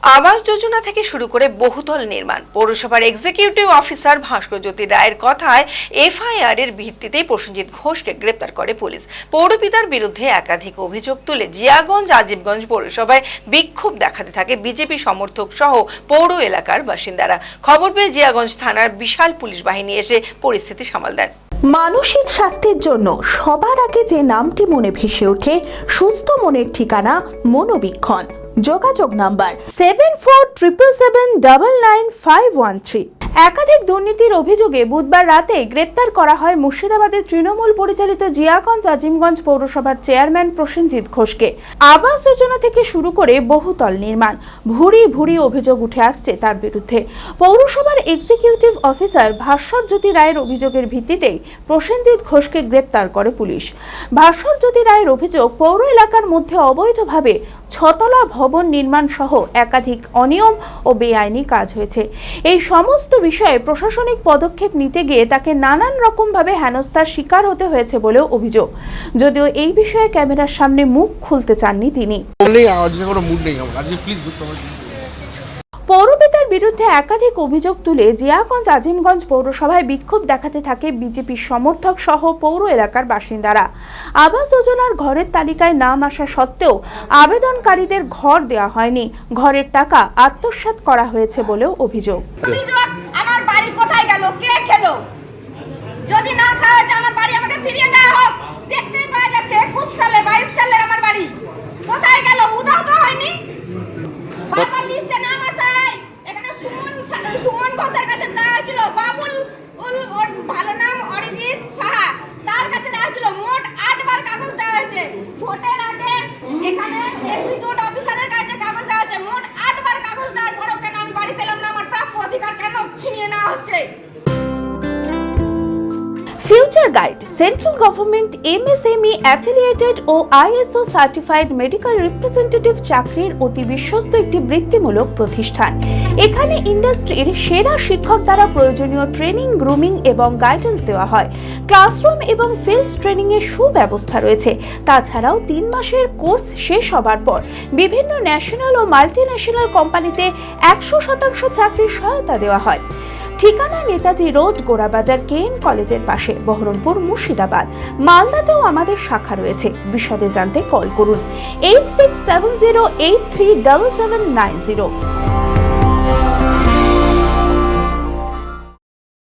আবাস যোজনা থেকে শুরু করে বহুতল নির্মাণ, পৌরসভার এক্সিকিউটিভ অফিসার ভাস্কর জ্যোতি রায়ের কথায় এফআইআর এর ভিত্তিতেই প্রসেনজিৎ ঘোষকে গ্রেপ্তার করে পুলিশ। পৌরপিতার বিরুদ্ধে একাধিক অভিযোগ তুলে জিয়াগঞ্জ আজিমগঞ্জ পৌরসভায় বিক্ষোভ দেখাতে থাকে বিজেপি সমর্থক সহ পৌর এলাকার বাসিন্দারা। খবর পেয়ে জিয়াগঞ্জ থানার বিশাল পুলিশ বাহিনী এসে পরিস্থিতি সামাল দেন। মানসিক স্বাস্থ্যের জন্য সবার আগে যে নামটি মনে ভেসে ওঠে, সুস্থ মনের ঠিকানা মনোবীক্ষণ। যোগাযোগ নাম্বার 7477799513। একাধিক দুর্নীতির অভিযোগে বুধবার রাতে গ্রেপ্তার করা হয় মুর্শিদাবাদের তৃণমূল পরিচালিত জিয়াগঞ্জ আজিমগঞ্জ পৌরসভার চেয়ারম্যান প্রসেনজিৎ ঘোষকে। আবাস যোজনা থেকে শুরু করে বহুতল নির্মাণ, ভুরি ভুরি অভিযোগ উঠে আসছে তার বিরুদ্ধে। পৌরসভার এক্সিকিউটিভ অফিসার ভাস্কর জ্যোতি রায়ের অভিযোগের ভিত্তিতেই প্রসেনজিৎ ঘোষকে গ্রেপ্তার করে পুলিশ। ভাস্কর জ্যোতি রায়ের অভিযোগ, পৌর এলাকার মধ্যে অবৈধভাবে 6 তলা ভবন নির্মাণ সহ একাধিক অনিয়ম ও বেআইনি কাজ হয়েছে। এই সমস্ত বিষয়ে প্রশাসনিক পদক্ষেপ নিতে গিয়ে তাকে নানান রকমভাবে হেনস্থার শিকার হতে হয়েছে বলেও অভিযোগ। যদিও এই বিষয়ে ক্যামেরার সামনে মুখ খুলতে চাননি তিনি। পৌরপিতার বিরুদ্ধে একাধিক অভিযোগ তুলে জিয়াগঞ্জ আজিমগঞ্জ পৌরসভায় বিক্ষোভ দেখাতে থাকে বিজেপি সমর্থক সহ পৌর এলাকার বাসিন্দারা। আবাস যোজনার ঘরের তালিকায় নাম আসা সত্ত্বেও আবেদনকারীদের ঘর দেওয়া হয়নি, ঘরের টাকা আত্মসাৎ করা হয়েছে বলেও অভিযোগ। আমার বাড়ি কোথায় গেল, কে খেলো? যদি না খাওয়া হয়েছে আমার বাড়ি আমাকে ফিরিয়ে দেওয়া হোক। দেখতেই পাওয়া যাচ্ছে 21 সালে 22 সালের আমার বাড়ি কোথায় গেল, উদাও তো হয়নি। বাবার লিস্টে নাম আছে, এখানে সুমন ঘোষের কাছে দেওয়া হয়েছিল, বাবুল ওর ভালো নাম অরিজিৎ সাহা, তার কাছে দেওয়া হয়েছিল। মোট 8 বার কাগজ দেওয়া হয়েছে। ভোটের আগে এখানে এক্সিকিউটিভ অফিসারের কাছে কাগজ দেওয়া হয়েছে। মোট 8 বার কাগজ দেওয়ার পরেও কেন আমি বাড়ি পেলাম না? আমার প্রাপ্য অধিকার কেন ছিনিয়ে নেওয়া হচ্ছে? Future Guide central government MSME affiliated ও আইএসও সার্টিফাইড মেডিকেল রিপ্রেজেন্টেটিভ চাকরির অতি বিশ্বস্ত একটি বৃত্তিমূলক প্রতিষ্ঠান। এখানে ইন্ডাস্ট্রির সেরা শিক্ষক দ্বারা প্রয়োজনীয় ট্রেনিং, গ্রুমিং এবং গাইডেন্স দেওয়া হয়। ক্লাসরুম এবং ফিল্ড ট্রেনিং এর সুব্যবস্থা রয়েছে। তাছাড়াও 3 মাসের কোর্স শেষ হবার পর বিভিন্ন ন্যাশনাল ও মাল্টিন্যাশনাল কোম্পানিতে 100% চাকরির সহায়তা দেওয়া হয়। ঠিকানা নেতাজি রোড, গোড়াবাজার কেএন কলেজের পাশে, বহরমপুর, মুর্শিদাবাদ। মালদাতেও আমাদের শাখা রয়েছে। বিশদে জানতে কল করুন 8670837790।